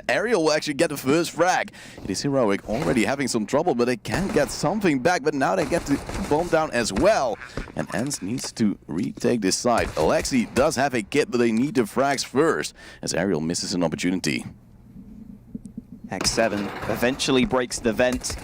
Aerial will actually get the first frag. It is Heroic already having some trouble, but they can get something back. But now they get the bomb down as well. And ENCE needs to retake this side. Alexi does have a kit, but they need the frags first, as Aerial misses an opportunity. X7 eventually breaks the vent.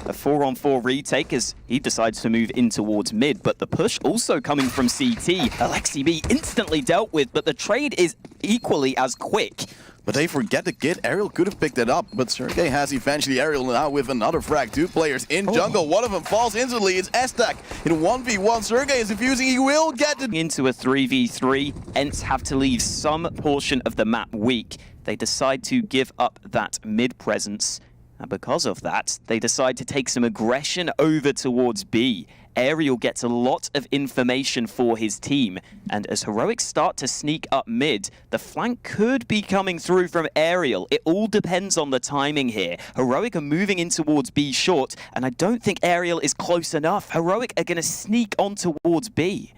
A 4-on-4 retake as he decides to move in towards mid, but the push also coming from CT. Alexi B instantly dealt with, but the trade is equally as quick. But they forget the kit. Aerial could have picked it up, but sergej has eventually Aerial now with another frag. Two players in jungle. One of them falls instantly. It's Estak in 1v1. sergej is defusing. He will get it. Into a 3v3, ENCE have to leave some portion of the map weak. They decide to give up that mid presence. And because of that, they decide to take some aggression over towards B. Aerial gets a lot of information for his team, and as Heroic start to sneak up mid, the flank could be coming through from Aerial. It all depends on the timing here. Heroic are moving in towards B short, and I don't think Aerial is close enough. Heroic are going to sneak on towards B.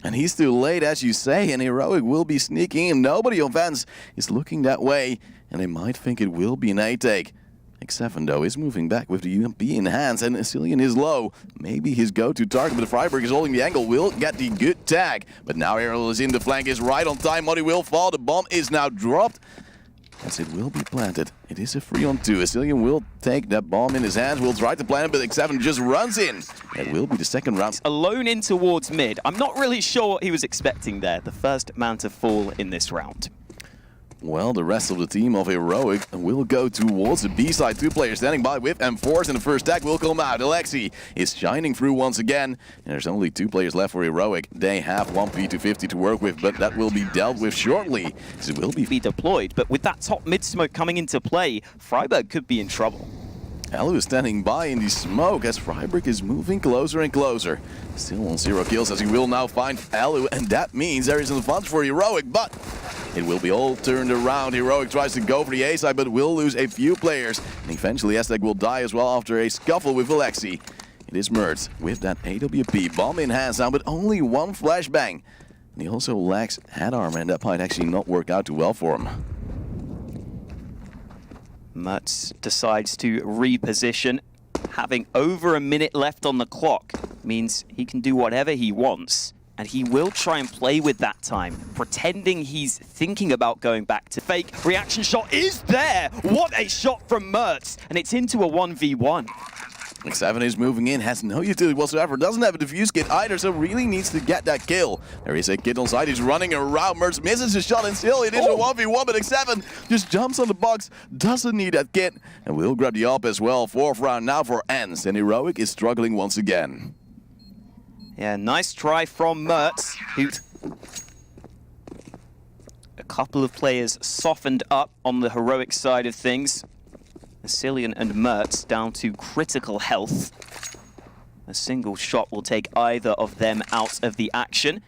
And he's too late, as you say, and Heroic will be sneaking in. Nobody on ENCE is looking that way, and they might think it will be an A-take. X7 though is moving back with the UMP in hands, and Cillian is low. Maybe his go-to target, but Freiburg is holding the angle, will get the good tag. But now Aerial is in, the flank is right on time, Muddy will fall, the bomb is now dropped. As it will be planted. It is a 3-on-2. Cillian will take that bomb in his hands, will try to plant it, but X7 just runs in. It will be the second round. Alone in towards mid. I'm not really sure what he was expecting there. The first man to fall in this round. Well, the rest of the team of Heroic will go towards the B side. Two players standing by with M4s, and the first tag will come out. Alexi is shining through once again. And there's only two players left for Heroic. They have 1P250 to work with, but that will be dealt with shortly. It will be deployed, but with that top mid smoke coming into play, Freiburg could be in trouble. Alu is standing by in the smoke as Freiburg is moving closer and closer. Still on 0 kills as he will now find Alu, and that means there is an advantage for Heroic, but it will be all turned around. Heroic tries to go for the A side, but will lose a few players. And eventually Estek will die as well after a scuffle with Alexi. It is Mertz with that AWP bomb in hands now, but only one flashbang. And he also lacks head armor, and that might actually not work out too well for him. Mertz decides to reposition. Having over a minute left on the clock means he can do whatever he wants. And he will try and play with that time, pretending he's thinking about going back to fake. Reaction shot is there! What a shot from Mertz! And it's into a 1v1. X7 is moving in, has no utility whatsoever, doesn't have a defuse kit either, so really needs to get that kill. There is a kid on side, he's running around, Mertz misses his shot, and still it is a 1v1, but X7 just jumps on the box, doesn't need that kit, and will grab the op as well. Fourth round now for ENCE, and Heroic is struggling once again. Yeah, nice try from Mertz, who... A couple of players softened up on the Heroic side of things. Cillian and Mertz down to critical health. A single shot will take either of them out of the action.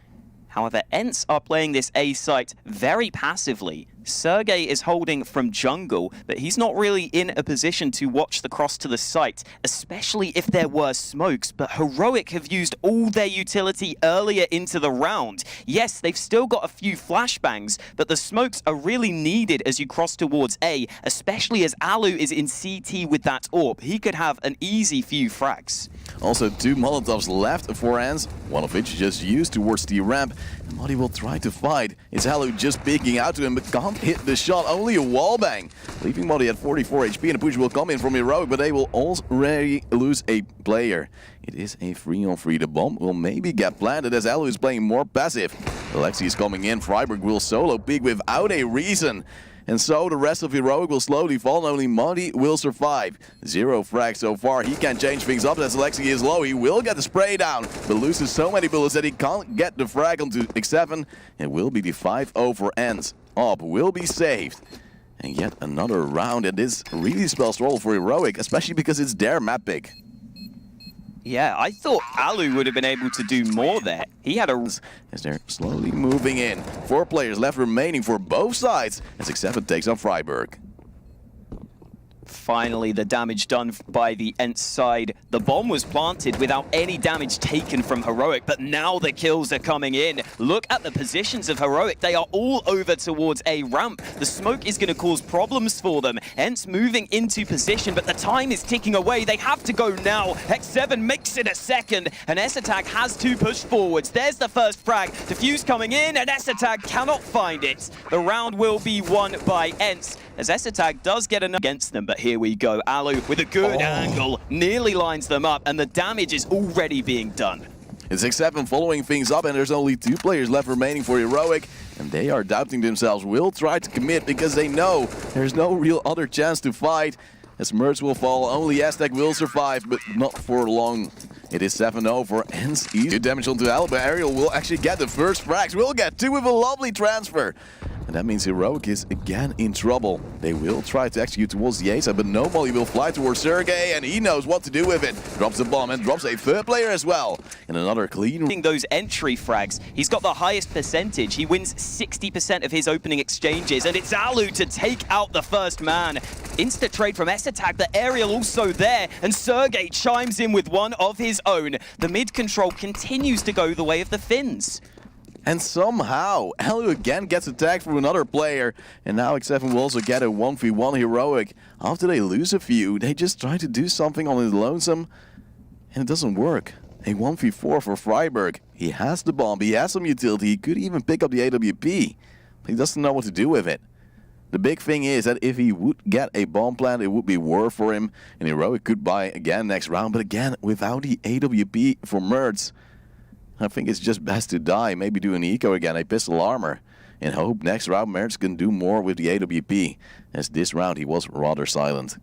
However, ENCE are playing this A site very passively. sergej is holding from jungle, but he's not really in a position to watch the cross to the site, especially if there were smokes. But Heroic have used all their utility earlier into the round. Yes, they've still got a few flashbangs, but the smokes are really needed as you cross towards A, especially as Alu is in CT with that AWP. He could have an easy few frags. Also, two Molotovs left for ENCE, one of which just used towards the ramp. Muddy will try to fight. It's Alu just peeking out to him, but can't hit the shot, only a wallbang. Leaving Muddy at 44 HP, and a push will come in from Heroic, but they will already lose a player. It is a 3-on-3. The bomb will maybe get planted as Alu is playing more passive. Alexi is coming in. Freiburg will solo peek without a reason. And so the rest of Heroic will slowly fall, and only Muddy will survive. 0 frags so far. He can change things up as Alexi is low. He will get the spray down, but loses so many bullets that he can't get the frag onto X7. It will be the 5-0 for ENCE. Op will be saved. And yet another round, and this really spells trouble for Heroic, especially because it's their map pick. Yeah, I thought Alu would have been able to do more there. He had a... As they're slowly moving in. 4 players left remaining for both sides as X7 takes on Freiburg. Finally, the damage done by the ENCE side. The bomb was planted without any damage taken from Heroic, but now the kills are coming in. Look at the positions of Heroic. They are all over towards A ramp. The smoke is going to cause problems for them. ENCE moving into position, but the time is ticking away. They have to go now. X7 makes it a second, and ENCE has to push forwards. There's the first frag. Diffuse coming in, and ENCE cannot find it. The round will be won by ENCE, as ENCE does get enough against them, but here we go. Alu with a good angle, nearly lines them up, and the damage is already being done. It's X7 following things up, and there's only 2 players left remaining for Heroic, and they are doubting themselves. Will try to commit because they know there's no real other chance to fight. As Mertz will fall, only Aztec will survive, but not for long. It is 7-0 for ENCE. Good damage onto Alba. Ariel will actually get the first frags. Will get 2 with a lovely transfer. And that means Heroic is again in trouble. They will try to execute towards the A side, but no Molly will fly towards Sergey, and he knows what to do with it. Drops the bomb and drops a third player as well. And another clean. Those entry frags, he's got the highest percentage. He wins 60% of his opening exchanges, and it's Alu to take out the first man. Insta trade from ENCE, the aerial also there, and Sergey chimes in with one of his own. The mid control continues to go the way of the Finns. And somehow, Alu again gets attacked from another player. And now X7 will also get a 1v1 Heroic. After they lose a few, they just try to do something on his lonesome. And it doesn't work. A 1v4 for Freiburg. He has the bomb, he has some utility, he could even pick up the AWP. But he doesn't know what to do with it. The big thing is that if he would get a bomb plant, it would be worth for him. And Heroic could buy again next round. But again, without the AWP for Mertz, I think it's just best to die, maybe do an eco again, a pistol armor, and hope next round Mertz can do more with the AWP, as this round he was rather silent.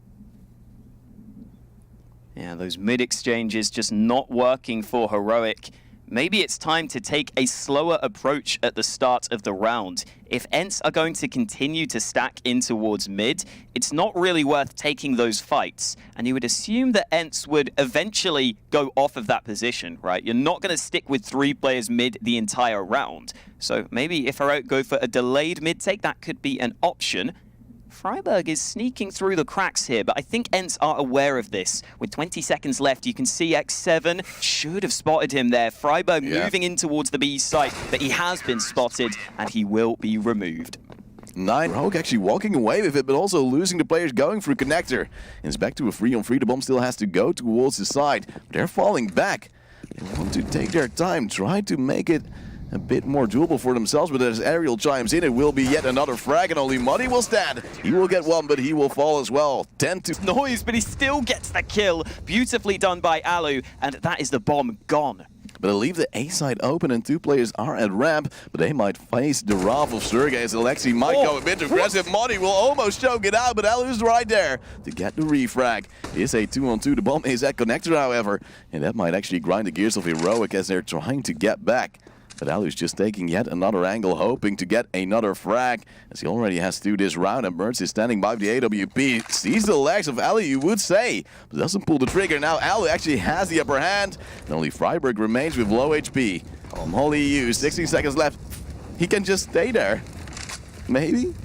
Yeah, those mid exchanges just not working for Heroic. Maybe it's time to take a slower approach at the start of the round. If ENCE are going to continue to stack in towards mid, it's not really worth taking those fights. And you would assume that ENCE would eventually go off of that position, right? You're not going to stick with 3 players mid the entire round. So maybe if Heroic go for a delayed mid take, that could be an option. Freiburg is sneaking through the cracks here, but I think ENCE are aware of this. With 20 seconds left, you can see X7 should have spotted him there. Freiburg moving in towards the B site, but he has been spotted, and he will be removed. 9. Rogue actually walking away with it, but also losing the players going through connector. And it's back to a 3-on-3. The bomb still has to go towards the side. But they're falling back. They want to take their time, try to make it a bit more doable for themselves, but as Ariel chimes in, it will be yet another frag, and only Muddy will stand. He will get 1, but he will fall as well. 10-2. Noise, but he still gets the kill. Beautifully done by Alu, and that is the bomb gone. But I leave the A side open, and 2 players are at ramp, but they might face the wrath of Sergey, as Alexi might go a bit aggressive. Muddy will almost choke it out, but Alu's right there to get the refrag. It is a 2-on-2. The bomb is at connector, however, and that might actually grind the gears of Heroic as they're trying to get back. But Alu's just taking yet another angle, hoping to get another frag, as he already has 2 this round, and Mertz is standing by the AWP. Sees the legs of Alu, you would say, but doesn't pull the trigger. Now Alu actually has the upper hand, and only Freiburg remains with low HP. Molly EU, 16 seconds left. He can just stay there. Maybe?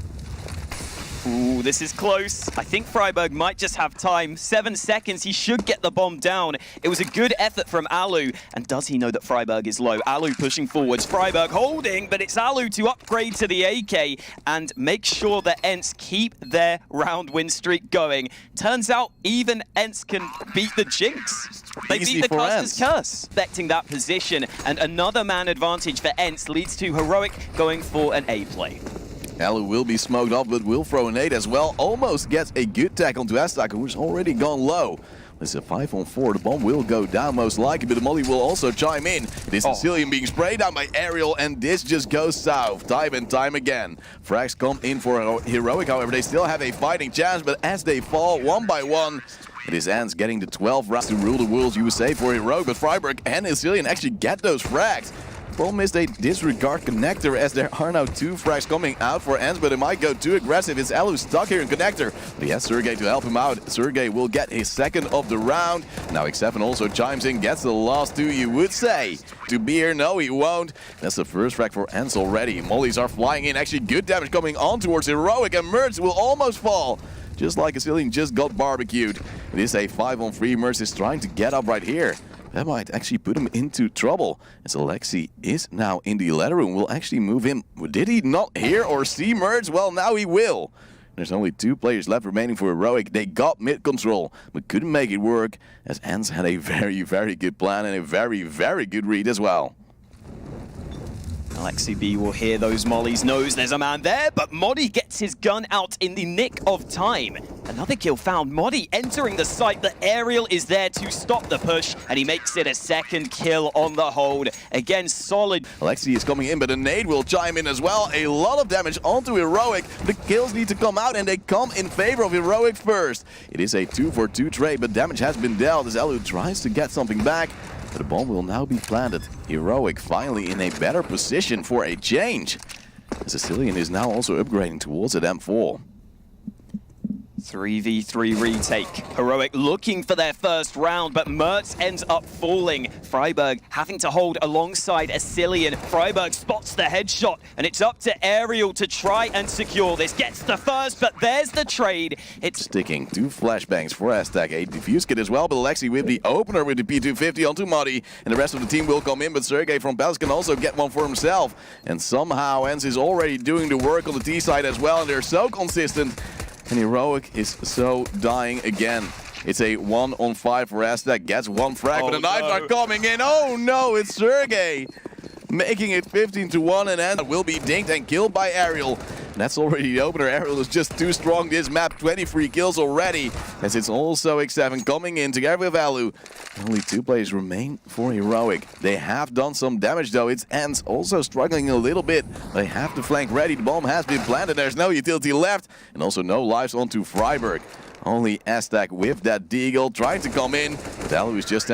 Ooh, this is close. I think Freiburg might just have time. 7 seconds, he should get the bomb down. It was a good effort from Alu. And does he know that Freiburg is low? Alu pushing forwards, Freiburg holding, but it's Alu to upgrade to the AK and make sure that ENCE keep their round win streak going. Turns out even ENCE can beat the Jinx. They beat the Caster's Curse. Expecting that position, and another man advantage for ENCE leads to Heroic going for an A play. Alu will be smoked off, but will throw a nade as well. Almost gets a good tackle onto Aztec, who's already gone low. It's a 5-on-4. The bomb will go down most likely, but the Molly will also chime in. This Sicilian being sprayed down by Ariel, and this just goes south time and time again. Frags come in for Heroic, however, they still have a fighting chance, but as they fall 1 by 1, it is ENCE getting the 12 rounds to rule the world USA for Heroic, but Freiburg and Sicilian actually get those frags. Problem is they disregard connector, as there are now 2 frags coming out for ENCE, but it might go too aggressive. It's Alu stuck here in connector, but he has Sergey to help him out. Sergey will get his 2nd of the round. Now X7 also chimes in, gets the last 2, you would say. To be here, no he won't. That's the first frag for ENCE already. Mollies are flying in, actually good damage coming on towards Heroic, and Mertz will almost fall. just like Asilian just got barbecued. It is a 5-on-3. Mertz is trying to get up right here. That might actually put him into trouble, as Alexi is now in the ladder room. Will actually move him. Did he not hear or see Mertz? Well, now he will. There's only 2 players left remaining for Heroic. They got mid control, but couldn't make it work, as ENCE had a very, very good plan and a very, very good read as well. Alexi B will hear those mollies, knows there's a man there, but Modi gets his gun out in the nick of time. Another kill found. Modi entering the site. The aerial is there to stop the push, and he makes it a 2nd kill on the hold. Again, solid. Alexi is coming in, but a nade will chime in as well. A lot of damage onto Heroic. The kills need to come out, and they come in favor of Heroic first. It is a 2-for-2 trade, but damage has been dealt as Elu tries to get something back. But the bomb will now be planted. Heroic finally in a better position for a change. Sicilian is now also upgrading towards an M4. 3v3 retake. Heroic looking for their first round, but Mertz ends up falling. Freiburg having to hold alongside Asilian. Freiburg spots the headshot, and it's up to Aerial to try and secure this. Gets the first, but there's the trade. It's sticking 2 flashbangs for Aztec, a defuse kit as well, but Alexi with the opener with the P250 onto Muddy, and the rest of the team will come in, but Sergey from Belz can also get one for himself. And somehow ENCE is already doing the work on the T side as well, and they're so consistent. And Heroic is so dying again. It's a 1-on-5 for Aztec. Gets 1 frag, but the knives are coming in. Oh no, it's Sergey. Making it 15-1, and then will be dinked and killed by Aerial. And that's already the opener. Aerial is just too strong this map. 23 kills already, as it's also X7 coming in together with Alu. Only 2 players remain for Heroic. They have done some damage though. It's ENCE also struggling a little bit. They have the flank ready. The bomb has been planted. There's no utility left, and also no lives onto Freiburg. Only Aztec with that deagle trying to come in, but Alu is just